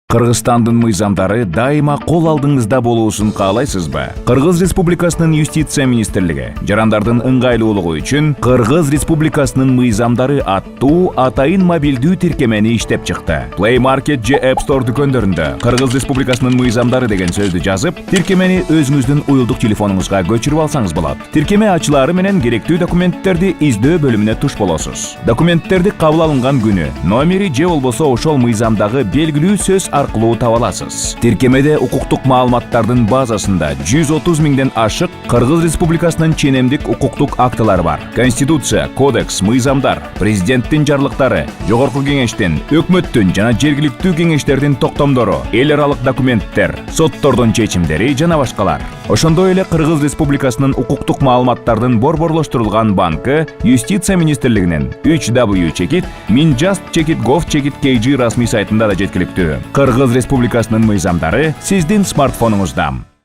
Кыргызстандын мыйзамдары дайыма кол алдыңызда болуусун каалайсызбы? Кыргыз Республикасынын Юстиция министрлиги жарандардын ыңгайлуулугу үчүн Кыргыз Республикасынын мыйзамдары аттуу атайын мобилдүү тиркемени иштеп чыкты. Play Market же App Store дүкөндөрүндө Кыргыз Республикасынын мыйзамдары деген сөздү жазып, тиркемени өзүңүздүн уюлдук телефонуңузга көчүрүп алсаңыз болот. Тиркеме ачылаары менен керектүү документтерди издөө бөлүмүнө туш болосуз. Документтерди кабыл алынган күнү, номери же болбосо ошол мыйзамдагы белгилүү сөз аркылуу таба аласыз. Тиркемеде укуктук маалыматтардын базасында 130 миңден ашык Кыргыз Республикасынын ченемдик укуктук актылары бар. Конституция, кодекс, мыйзамдар, президенттин жарлыктары, жогорку кеңештин, өкмөттүн жана жергиликтүү кеңештердин токтомдору, эл аралык документтер, соттордун чечимдери жана башкалар. Ошондой эле Кыргыз Республикасынын укуктук маалыматтардын борборлоштурулган банкы Юстиция министрлигинин 3w.minjust.gov.kg расмий сайтында да жеткиликтүү. Кыргыз Республикасынын мыйзамдары сиздин смартфонуңузда.